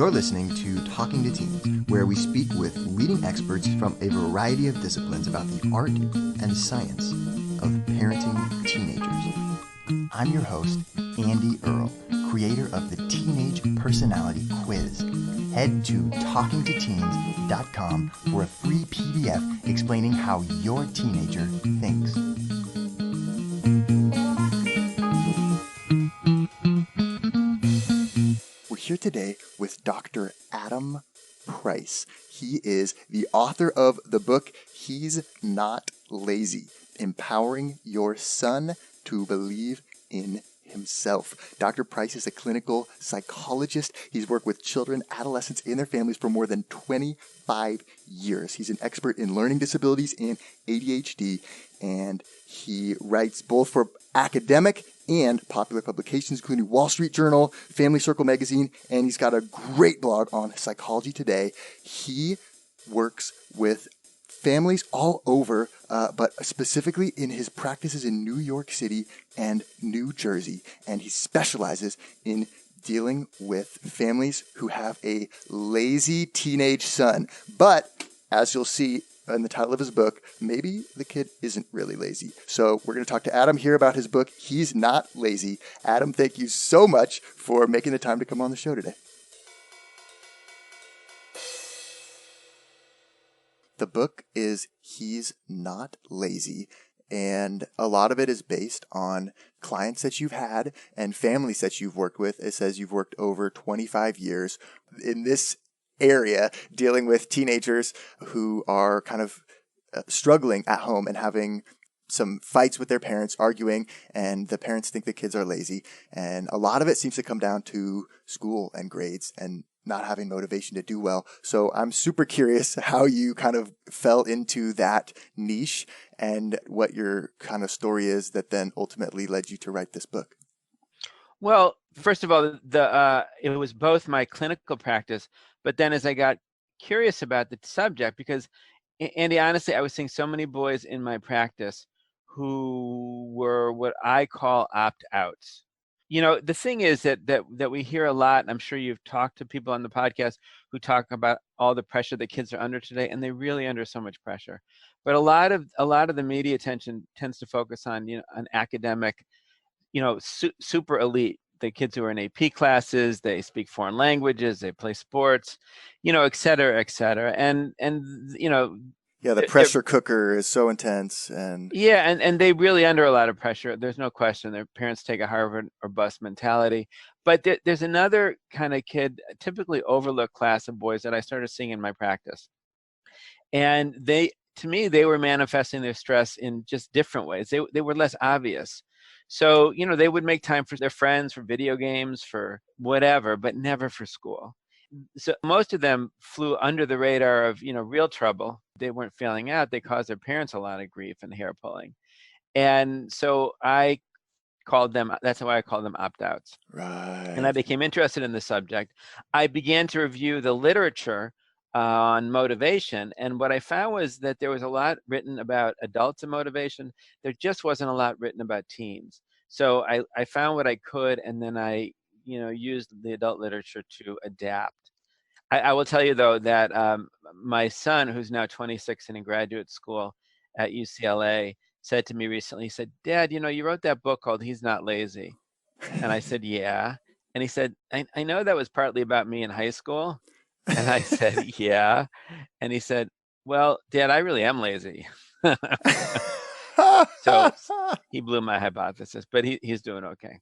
You're listening to Talking to Teens, where we speak with leading experts from a variety of disciplines about the art and science of parenting teenagers. I'm your host, Andy Earle, creator of the Teenage Personality Quiz. Head to talkingtoteens.com for a free PDF explaining how your teenager thinks. We're here today with Dr. Adam Price. He is the author of the book, He's Not Lazy, Empowering Your Son to Believe in Himself. Dr. Price is a clinical psychologist. He's worked with children, adolescents, and their families for more than 25 years. He's an expert in learning disabilities and ADHD, and he writes both for academic and popular publications, including Wall Street Journal, Family Circle magazine, and he's got a great blog on Psychology Today. He works with families all over, but specifically in his practices in New York City and New Jersey, and he specializes in dealing with families who have a lazy teenage son. But, as you'll see in the title of his book, maybe the kid isn't really lazy. So we're going to talk to Adam here about his book, He's Not Lazy. Adam, thank you so much for making the time to come on the show today. The book is He's Not Lazy, and a lot of it is based on clients that you've had and families that you've worked with. It says you've worked over 25 years in this area dealing with teenagers who are kind of struggling at home and having some fights with their parents, arguing, and the parents think the kids are lazy. And a lot of it seems to come down to school and grades and not having motivation to do well. So I'm super curious how you kind of fell into that niche and what your kind of story is that then ultimately led you to write this book. Well, first of all, it was both my clinical practice, but then as I got curious about the subject, because, Andy, honestly, I was seeing so many boys in my practice who were what I call opt-outs. You know, the thing is that we hear a lot, and I'm sure you've talked to people on the podcast who talk about all the pressure that kids are under today, and they're really under so much pressure. But a lot of the media attention tends to focus on, an academic, super elite. The kids who are in AP classes, they speak foreign languages, they play sports, et cetera, et cetera. And Yeah, the pressure cooker is so intense. And they really under a lot of pressure. There's no question. Their parents take a Harvard or bust mentality. But there's another kind of kid, typically overlooked class of boys that I started seeing in my practice. And to me, they were manifesting their stress in just different ways. They were less obvious. So, they would make time for their friends, for video games, for whatever, but never for school. So most of them flew under the radar of, real trouble. They weren't failing out. They caused their parents a lot of grief and hair pulling. And so that's why I call them opt-outs. Right. And I became interested in the subject. I began to review the literature on motivation. And what I found was that there was a lot written about adults and motivation. There just wasn't a lot written about teens. So I found what I could, and then I used the adult literature to adapt. I will tell you, though, that my son, who's now 26 and in graduate school at UCLA, said to me recently, he said, "Dad, you wrote that book called He's Not Lazy." And I said, "Yeah." And he said, I know that was partly about me in high school. And I said, "Yeah." And he said, "Well, Dad, I really am lazy." So he blew my hypothesis, but he's doing okay.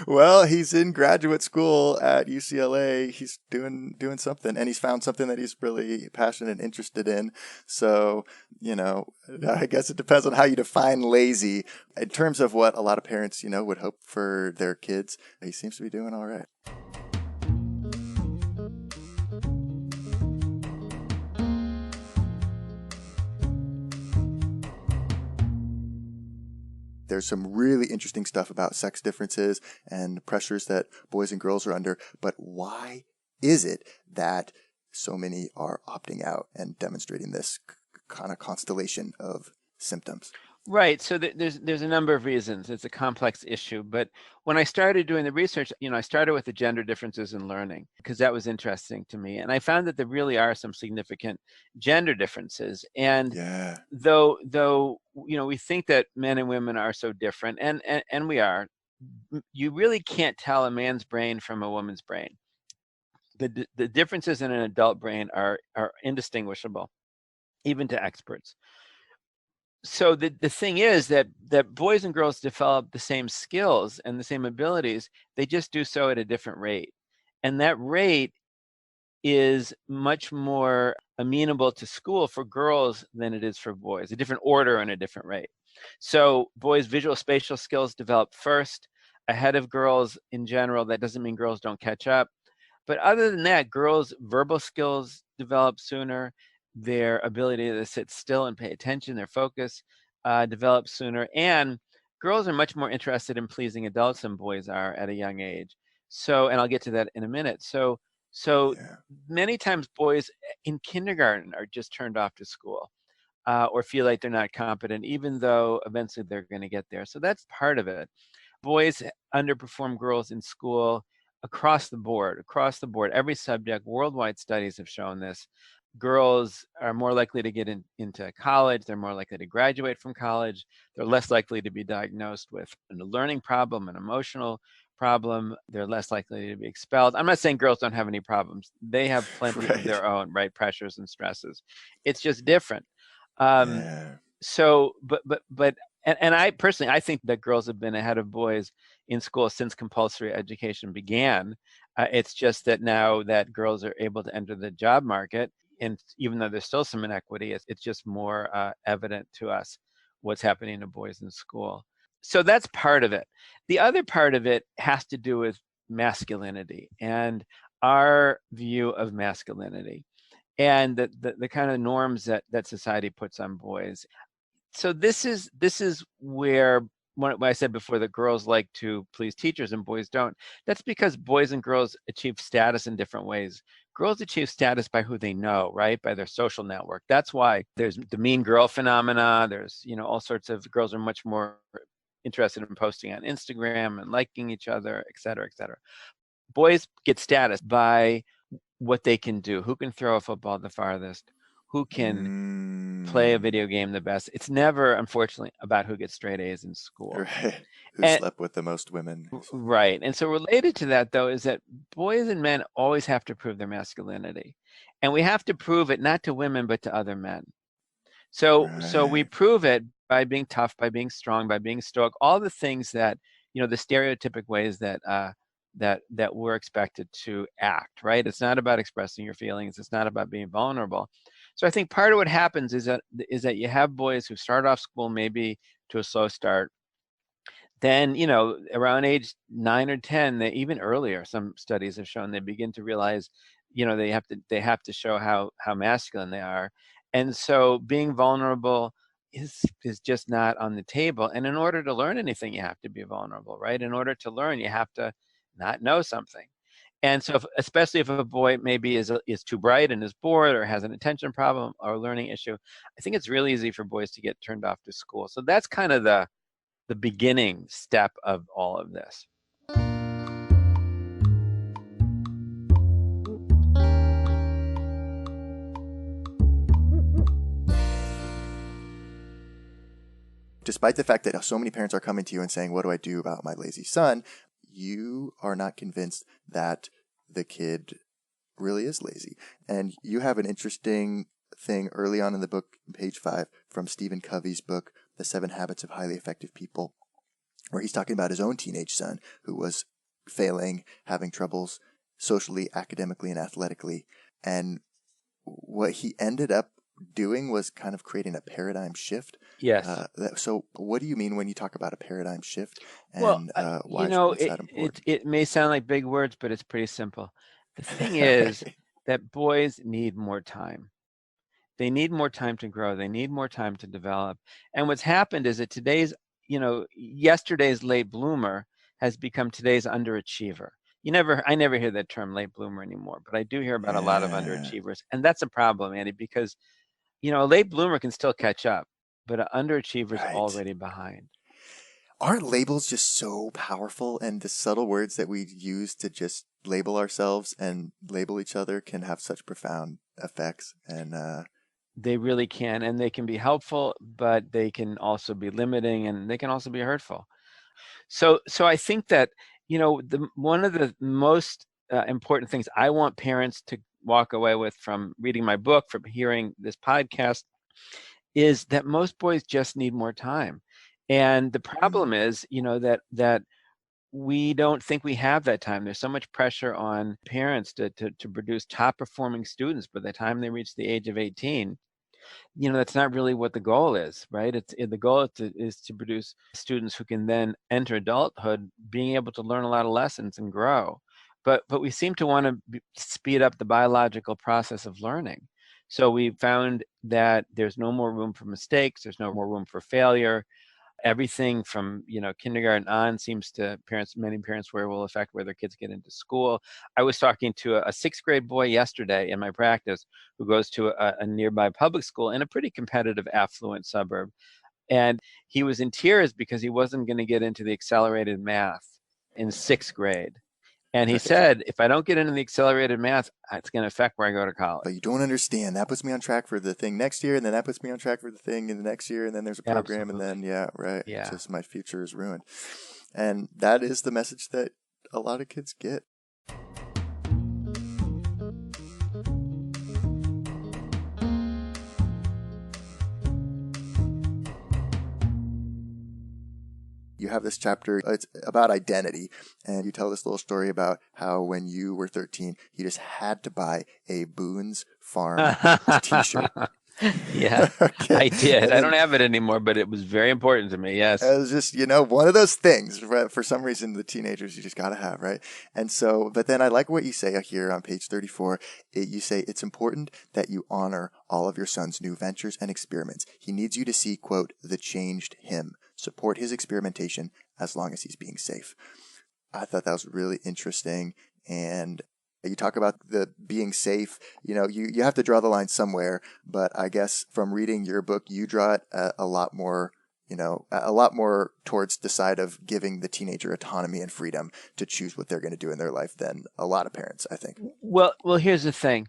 Well, he's in graduate school at UCLA. He's doing something, and he's found something that he's really passionate and interested in. So, I guess it depends on how you define lazy. In terms of what a lot of parents, would hope for their kids, he seems to be doing all right. There's some really interesting stuff about sex differences and pressures that boys and girls are under. But why is it that so many are opting out and demonstrating this kind of constellation of symptoms? Right. So there's a number of reasons. It's a complex issue, but when I started doing the research, I started with the gender differences in learning because that was interesting to me, and I found that there really are some significant gender differences. And Yeah. though we think that men and women are so different, and we are, you really can't tell a man's brain from a woman's brain. The differences in an adult brain are indistinguishable, even to experts. So the thing is that boys and girls develop the same skills and the same abilities. They just do so at a different rate, and that rate is much more amenable to school for girls than it is for boys, a different order and a different rate. So boys' visual spatial skills develop first ahead of girls in general. That doesn't mean girls don't catch up. But other than that, girls' verbal skills develop sooner. Their ability to sit still and pay attention, their focus develops sooner. And girls are much more interested in pleasing adults than boys are at a young age. So, and I'll get to that in a minute. So Yeah. many times boys in kindergarten are just turned off to school or feel like they're not competent, even though eventually they're going to get there. So that's part of it. Boys underperform girls in school across the board, every subject. Worldwide studies have shown this. Girls are more likely to get into college. They're more likely to graduate from college. They're less likely to be diagnosed with a learning problem, an emotional problem. They're less likely to be expelled. I'm not saying girls don't have any problems. They have plenty of Right. their own, right? Pressures and stresses. It's just different. Um, Yeah. so, and I personally, I think that girls have been ahead of boys in school since compulsory education began. It's just that now that girls are able to enter the job market, and even though there's still some inequity, it's just more evident to us what's happening to boys in school. So that's part of it. The other part of it has to do with masculinity and our view of masculinity and the kind of norms that society puts on boys. So this is where when I said before that girls like to please teachers and boys don't. That's because boys and girls achieve status in different ways. Girls achieve status by who they know, right? By their social network. That's why there's the mean girl phenomena. There's, all sorts of girls are much more interested in posting on Instagram and liking each other, et cetera, et cetera. Boys get status by what they can do, who can throw a football the farthest, who can play a Mm. video game the best. It's never, unfortunately, about who gets straight A's in school. Right. Who And slept with the most women? right. And so related to that though is that boys and men always have to prove their masculinity. And we have to prove it not to women but to other men. So we Right. prove it by being tough, by being strong, by being stoic, all the things that, the stereotypic ways that we're expected to act, right? It's not about expressing your feelings, it's not about being vulnerable. So I think part of what happens is that you have boys who start off school maybe to a slow start. Then, around age 9 or 10, even earlier, some studies have shown they begin to realize, they have to show how masculine they are. And so being vulnerable is just not on the table. And in order to learn anything, you have to be vulnerable, right? In order to learn, you have to not know something. And so, especially if a boy maybe is too bright and is bored or has an attention problem or a learning issue, I think it's really easy for boys to get turned off to school. So that's kind of the beginning step of all of this. Despite the fact that so many parents are coming to you and saying, "What do I do about my lazy son?" you are not convinced that the kid really is lazy. And you have an interesting thing early on in the book, page 5, from Stephen Covey's book, The 7 Habits of Highly Effective People, where he's talking about his own teenage son who was failing, having troubles socially, academically, and athletically. And what he ended up doing was kind of creating a paradigm shift. Yes. So what do you mean when you talk about a paradigm shift, Well, and what's it, that it important? it may sound like big words, but it's pretty simple. The thing is Right. that boys need more time. They need more time to grow. They need more time to develop. And what's happened is that yesterday's late bloomer has become today's underachiever. I never hear that term late bloomer anymore, but I do hear about a lot of Yeah. underachievers. And that's a problem, Andy, because, a late bloomer can still catch up. but an underachiever is Right. already behind. Aren't labels just so powerful? And the subtle words that we use to just label ourselves and label each other can have such profound effects. And They really can, and they can be helpful, but they can also be limiting, and they can also be hurtful. So I think that, one of the most important things I want parents to walk away with from reading my book, from hearing this podcast, is that most boys just need more time. And the mm, problem is, that we don't think we have that time. There's so much pressure on parents to produce top performing students by the time they reach the age of 18. That's not really what the goal is, right? The goal is to produce students who can then enter adulthood being able to learn a lot of lessons and grow. But we seem to want to speed up the biological process of learning. So we found that there's no more room for mistakes, there's no more room for failure. Everything from kindergarten on seems to many parents where will affect where their kids get into school. I was talking to a sixth grade boy yesterday in my practice who goes to a nearby public school in a pretty competitive, affluent suburb, and he was in tears because he wasn't going to get into the accelerated math in sixth grade. And he right. said, if I don't get into the accelerated math, it's going to affect where I go to college. But you don't understand. That puts me on track for the thing next year, and then that puts me on track for the thing in the next year, and then there's a program, and then, Absolutely. yeah, right. Yeah. Just my future is ruined. And that is the message that a lot of kids get. You have this chapter, it's about identity, and you tell this little story about how when you were 13, you just had to buy a Boone's Farm t-shirt. Yeah, Okay. I did. And I then don't have it anymore, but it was very important to me. Yes. it was just, one of those things, right? For some reason, the teenagers you just got to have, right? And so, but then I like what you say here on page 34. You say, it's important that you honor all of your son's new ventures and experiments. He needs you to see, quote, the changed him. Support his experimentation as long as he's being safe. I thought that was really interesting. And you talk about the being safe. You have to draw the line somewhere, but I guess from reading your book, you draw it a lot more, a lot more towards the side of giving the teenager autonomy and freedom to choose what they're going to do in their life than a lot of parents, I think. Well, here's the thing.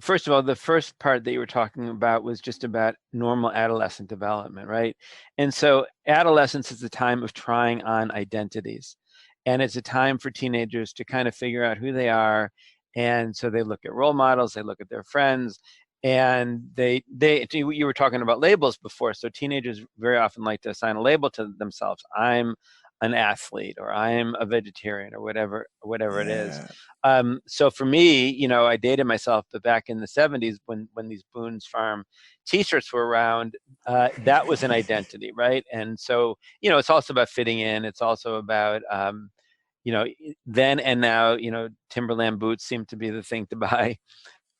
First of all, the first part that you were talking about was just about normal adolescent development, right? And so adolescence is the time of trying on identities. And it's a time for teenagers to kind of figure out who they are. And so they look at role models, they look at their friends, and you were talking about labels before. So teenagers very often like to assign a label to themselves. I'm an athlete, or I'm a vegetarian, or whatever it is. Yeah, So for me, I dated myself, but back in the 70s, when these Boone's Farm T-shirts were around, that was an identity, right? And so, it's also about fitting in. It's also about, then and now, Timberland boots seem to be the thing to buy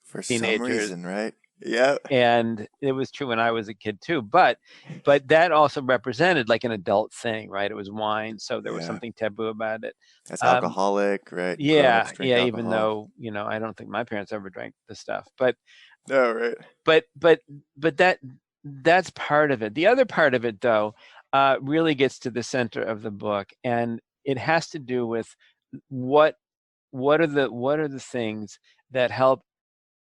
for some teenagers, reason, right? Yeah, and it was true when I was a kid too. But that also represented like an adult thing, right? It was wine, so there was yeah. something taboo about it. That's Um, alcoholic, right? yeah, Grown-ups drink yeah. Even alcohol. though I don't think my parents ever drank the stuff, but Oh, right. but but but that's part of it. The other part of it, though, really gets to the center of the book, and it has to do with what what are the things that help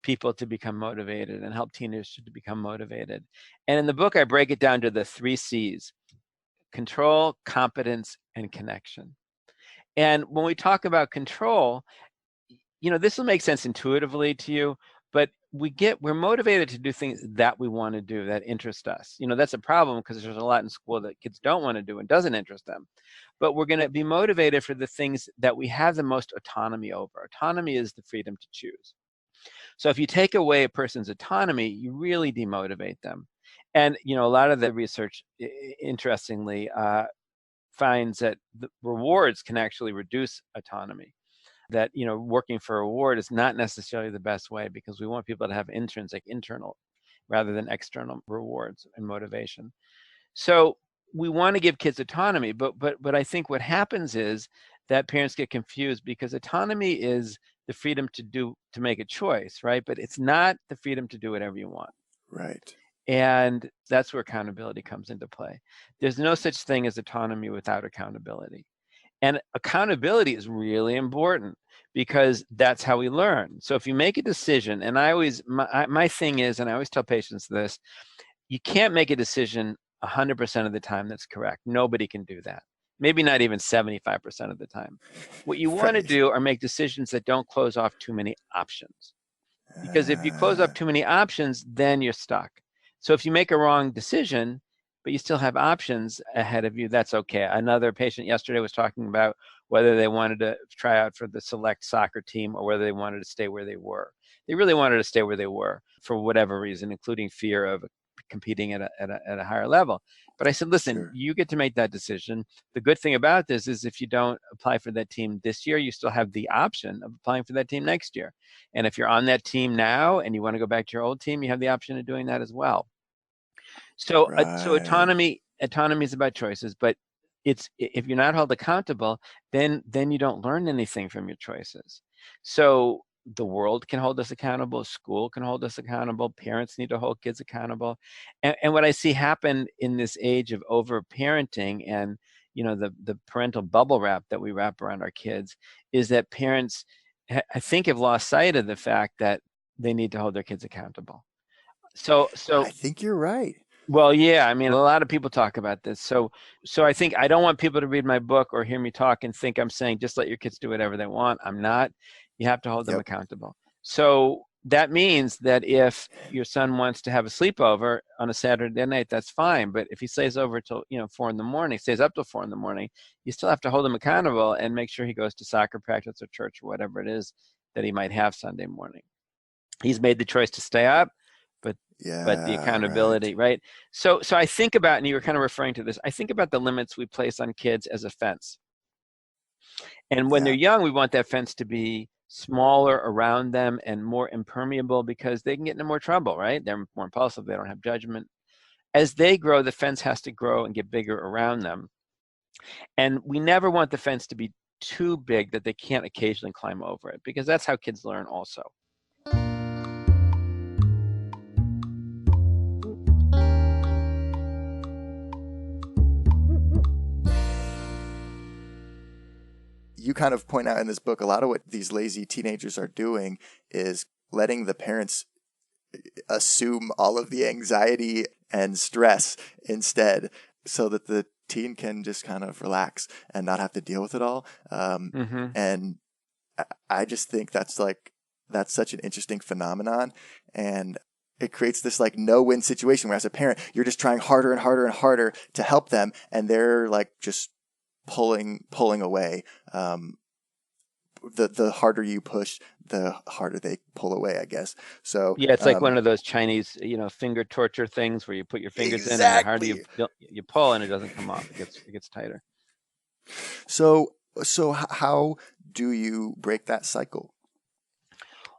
people to become motivated and help teenagers to become motivated. And in the book, I break it down to the 3 C's: control, competence, and connection. And when we talk about control, this will make sense intuitively to you, but we're motivated to do things that we want to do, that interest us. That's a problem because there's a lot in school that kids don't want to do and doesn't interest them. But we're going to be motivated for the things that we have the most autonomy over. Autonomy is the freedom to choose. So if you take away a person's autonomy, you really demotivate them. And a lot of the research, interestingly, finds that the rewards can actually reduce autonomy. That working for a reward is not necessarily the best way, because we want people to have intrinsic, internal, rather than external rewards and motivation. So we want to give kids autonomy, but I think what happens is that parents get confused, because autonomy is the freedom to make a choice, right? But it's not the freedom to do whatever you want. Right. And that's where accountability comes into play. There's no such thing as autonomy without accountability. And accountability is really important because that's how we learn. So if you make a decision, and my thing is, and I always tell patients this, you can't make a decision 100% of the time that's correct. Nobody can do that. Maybe not even 75% of the time. What you want to Right. do are make decisions that don't close off too many options. Because if you close Uh, up too many options, then you're stuck. So if you make a wrong decision, but you still have options ahead of you, that's okay. Another patient yesterday was talking about whether they wanted to try out for the select soccer team or whether they wanted to stay where they were. They really wanted to stay where they were for whatever reason, including fear of competing at a higher level. But I said, listen, sure. you get to make that decision. The good thing about this is if you don't apply for that team this year, you still have the option of applying for that team next year. And if you're on that team now and you want to go back to your old team, you have the option of doing that as well. So Right. autonomy is about choices, but it's if you're not held accountable, then you don't learn anything from your choices. So the world can hold us accountable, school can hold us accountable, parents need to hold kids accountable. And what I see happen in this age of over parenting and the parental bubble wrap that we wrap around our kids is that parents I think have lost sight of the fact that they need to hold their kids accountable. So I think you're right. well, yeah, I mean, a lot of people talk about this. So I think I don't want people to read my book or hear me talk and think I'm saying just let your kids do whatever they want. I'm not. You have to hold them Yep. accountable. So that means that if your son wants to have a sleepover on a Saturday night, that's fine. But if he stays over till 4 in the morning, stays up till 4 in the morning, you still have to hold him accountable and make sure he goes to soccer practice or church or whatever it is that he might have Sunday morning. He's made the choice to stay up, but the Yeah, right. accountability, right? So I think about, and you were kind of referring to this, I think about the limits we place on kids as a fence. And when they're Yeah. young, we want that fence to be smaller around them and more impermeable because they can get into more trouble, right? They're more impulsive, they don't have judgment. As they grow, the fence has to grow and get bigger around them. And we never want the fence to be too big that they can't occasionally climb over it because that's how kids learn also. You kind of point out in this book a lot of what these lazy teenagers are doing is letting the parents assume all of the anxiety and stress instead so that the teen can just kind of relax and not have to deal with it all. Mm-hmm. And I just think that's such an interesting phenomenon. And it creates this like no-win situation where as a parent, you're just trying harder and harder and harder to help them. And they're like just pulling away. The harder you push, the harder they pull away, I guess. So, Yeah, it's like one of those Chinese, finger torture things where you put your fingers in and the harder exactly. you pull and it doesn't come off. It gets tighter. So how do you break that cycle?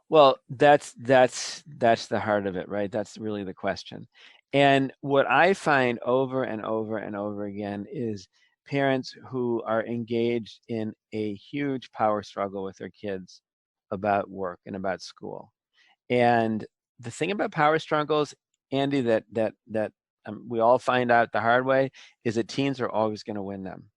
Well, that's the heart of it, right? That's really the question. And what I find over and over and over again is parents who are engaged in a huge power struggle with their kids about work and about school. And the thing about power struggles, Andy, that we all find out the hard way is that teens are always going to win them.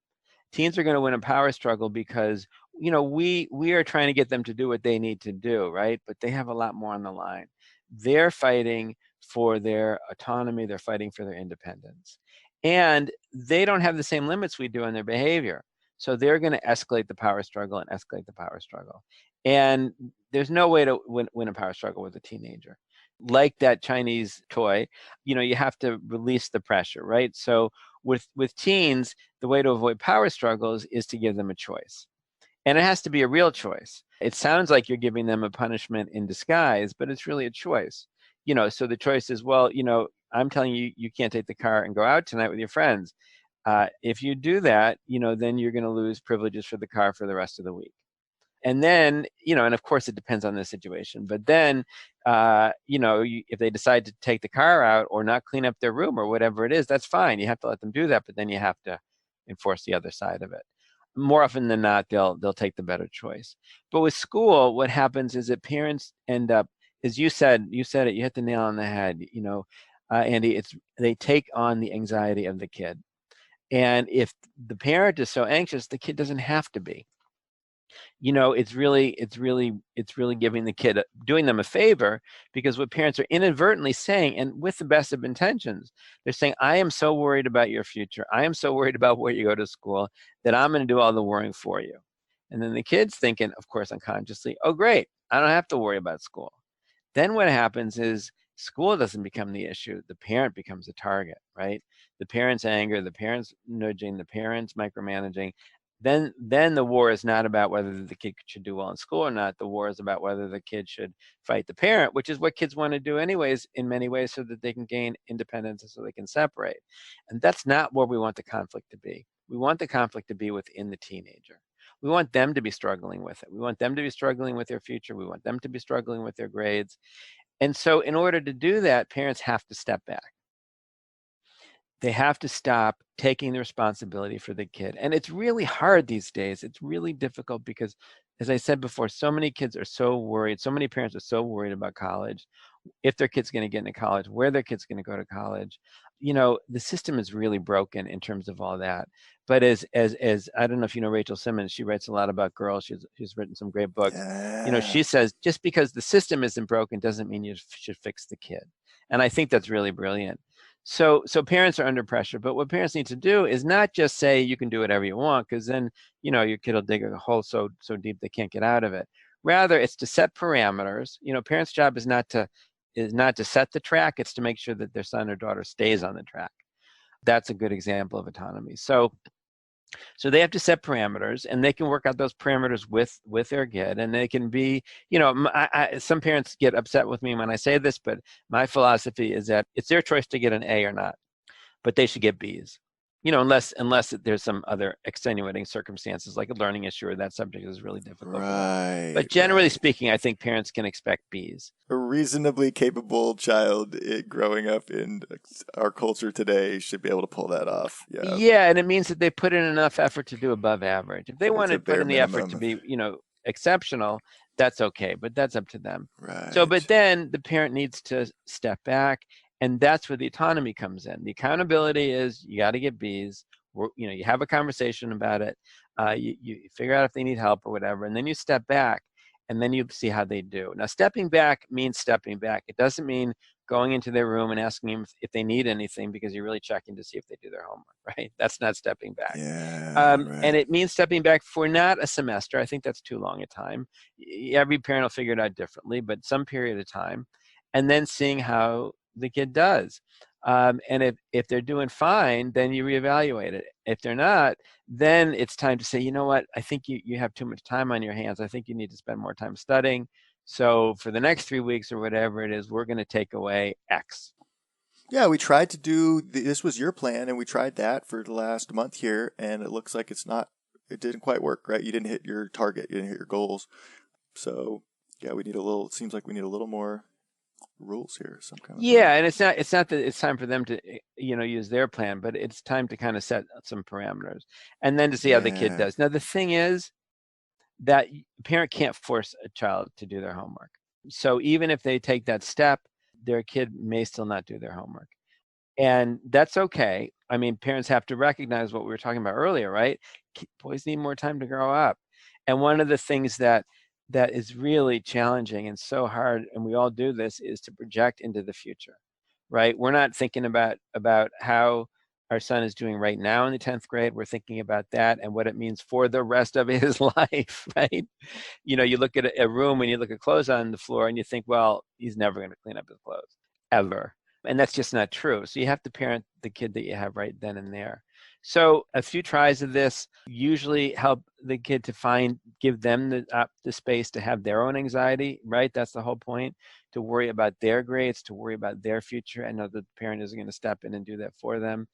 Teens are going to win a power struggle because we are trying to get them to do what they need to do, right? But they have a lot more on the line. They're fighting for their autonomy. They're fighting for their independence, and they don't have the same limits we do in their behavior. So they're going to escalate the power struggle and escalate the power struggle. And there's no way to win a power struggle with a teenager. Like that Chinese toy, you have to release the pressure, right? So with teens, the way to avoid power struggles is to give them a choice. And it has to be a real choice. It sounds like you're giving them a punishment in disguise, but it's really a choice. So the choice is, well, I'm telling you, you can't take the car and go out tonight with your friends. If you do that, then you're going to lose privileges for the car for the rest of the week. And then, and of course it depends on the situation, but then, if they decide to take the car out or not clean up their room or whatever it is, that's fine. You have to let them do that, but then you have to enforce the other side of it. More often than not, they'll take the better choice. But with school, what happens is that parents end up, as you said it, you hit the nail on the head. Andy, they take on the anxiety of the kid. And if the parent is so anxious, the kid doesn't have to be. It's really giving the kid, doing them a favor, because what parents are inadvertently saying, and with the best of intentions, they're saying, I am so worried about your future. I am so worried about where you go to school that I'm going to do all the worrying for you. And then the kid's thinking, of course, unconsciously, oh, great, I don't have to worry about school. Then what happens is school doesn't become the issue. The parent becomes a target, right? The parent's anger, the parent's nudging, the parent's micromanaging. Then the war is not about whether the kid should do well in school or not. The war is about whether the kid should fight the parent, which is what kids want to do anyways, in many ways, so that they can gain independence and so they can separate. And that's not where we want the conflict to be. We want the conflict to be within the teenager. We want them to be struggling with it. We want them to be struggling with their future. We want them to be struggling with their grades. And so in order to do that, parents have to step back. They have to stop taking the responsibility for the kid. And it's really hard these days. It's really difficult because, as I said before, so many kids are so worried. So many parents are so worried about college, if their kid's going to get into college, where their kid's going to go to college. The system is really broken in terms of all that. But as I don't know if you know Rachel Simmons, she writes a lot about girls. She's written some great books. Yeah. She says just because the system isn't broken doesn't mean you should fix the kid. And I think that's really brilliant. So parents are under pressure, but what parents need to do is not just say you can do whatever you want, because then your kid will dig a hole so deep they can't get out of it. Rather, it's to set parameters. Parents' job is not to set the track, it's to make sure that their son or daughter stays on the track. That's a good example of autonomy. So they have to set parameters, and they can work out those parameters with their kid, and they can be, some parents get upset with me when I say this, but my philosophy is that it's their choice to get an A or not, but they should get Bs. Unless there's some other extenuating circumstances, like a learning issue, or that subject is really difficult for them. Right, But generally right. speaking, I think parents can expect Bs. A reasonably capable child growing up in our culture today should be able to pull that off. Yeah, Yeah, and it means that they put in enough effort to do above average. If they want it's a to put bare in the effort to minimum. be, exceptional, that's okay, but that's up to them. So, but Right. then the parent needs to step back, and that's where the autonomy comes in. The accountability is you got to get Bs. You have a conversation about it. You figure out if they need help or whatever, and then you step back, and then you see how they do. Now, stepping back means stepping back. It doesn't mean going into their room and asking them if they need anything, because you're really checking to see if they do their homework, right? That's not stepping back. Yeah, And right. it means stepping back for not a semester. I think that's too long a time. Every parent will figure it out differently, but some period of time, and then seeing how the kid does. And if they're doing fine, then you reevaluate it. If they're not, then it's time to say, you know what, I think you have too much time on your hands. I think you need to spend more time studying. So for the next 3 weeks or whatever it is, we're going to take away X. Yeah, we tried to do this was your plan, and we tried that for the last month here, and it looks like it didn't quite work, right? You didn't hit your target, you didn't hit your goals. So yeah, it seems like we need a little more rules here, some kind of Yeah, and it's not that it's time for them to use their plan, but it's time to kind of set some parameters, and then to see how the kid yeah, does. Now the thing is that a parent can't force a child to do their homework. So even if they take that step, their kid may still not do their homework. And that's okay. I mean, parents have to recognize what we were talking about earlier, right? Boys need more time to grow up. And one of the things that is really challenging and so hard, and we all do this, is to project into the future, right? We're not thinking about how our son is doing right now in the 10th grade. We're thinking about that and what it means for the rest of his life, right? You look at a room and you look at clothes on the floor and you think, well, he's never going to clean up his clothes, ever. And that's just not true. So you have to parent the kid that you have right then and there. So a few tries of this usually help the kid to give them the space to have their own anxiety, right? That's the whole point, to worry about their grades, to worry about their future, and know that the parent isn't going to step in and do that for them.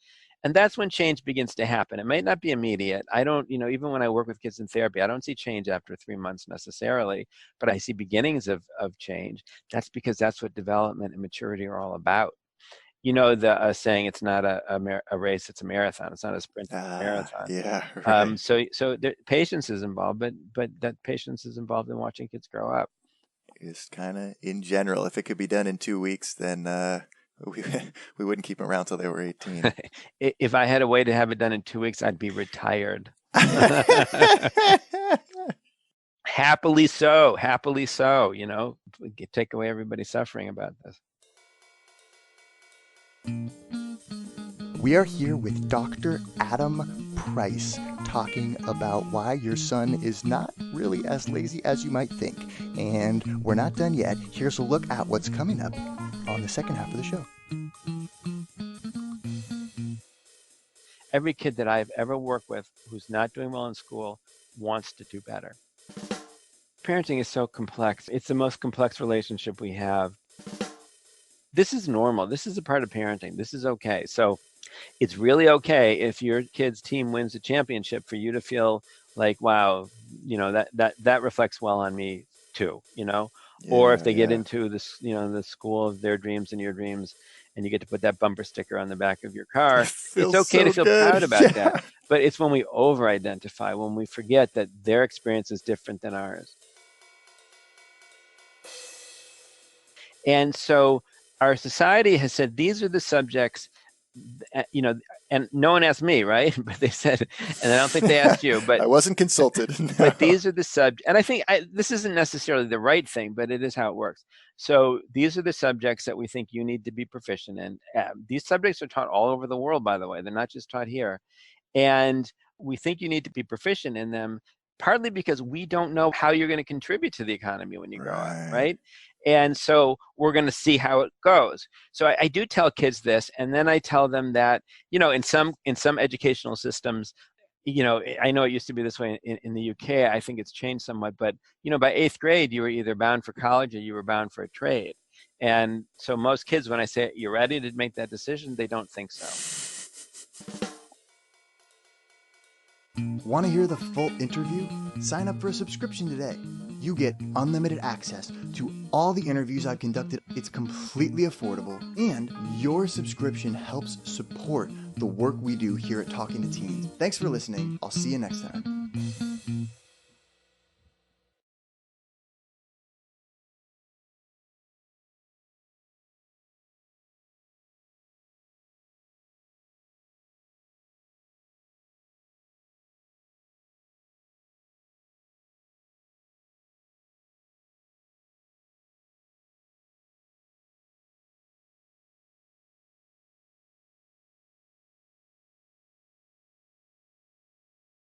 And that's when change begins to happen. It might not be immediate. I don't, even when I work with kids in therapy, I don't see change after 3 months necessarily, but I see beginnings of change. That's because that's what development and maturity are all about. The saying, it's not a race, it's a marathon. It's not a sprint, it's a marathon. yeah, right. So patience is involved, but that patience is involved in watching kids grow up. Just kind of in general, if it could be done in 2 weeks, then We, we wouldn't keep them around till they were 18. If I had a way to have it done in 2 weeks, I'd be retired. Happily so, take away everybody's suffering about this. We are here with Dr. Adam Price talking about why your son is not really as lazy as you might think. And we're not done yet. Here's a look at what's coming up on the second half of the show. Every kid that I've ever worked with who's not doing well in school wants to do better. Parenting is so complex. It's the most complex relationship we have. This is normal. This is a part of parenting. This is okay. So it's really okay if your kid's team wins a championship for you to feel like, wow, that reflects well on me too, or if they get into this, the school of their dreams and your dreams, and you get to put that bumper sticker on the back of your car. It's okay to feel proud about that. But it's when we over-identify, when we forget that their experience is different than ours. And so our society has said, these are the subjects, and no one asked me, right? But they said, and I don't think they asked you, but I wasn't consulted. No. But these are the subjects, and I think this isn't necessarily the right thing, but it is how it works. So these are the subjects that we think you need to be proficient in. These subjects are taught all over the world, by the way. They're not just taught here. And we think you need to be proficient in them, partly because we don't know how you're going to contribute to the economy when you grow up, right? And so we're going to see how it goes. So I do tell kids this, and then I tell them that, in some educational systems, I know it used to be this way in the UK. I think it's changed somewhat, but by 8th grade, you were either bound for college or you were bound for a trade. And so most kids, when I say, you're ready to make that decision, they don't think so. Want to hear the full interview? Sign up for a subscription today. You get unlimited access to all the interviews I've conducted. It's completely affordable, and your subscription helps support the work we do here at Talking to Teens. Thanks for listening. I'll see you next time.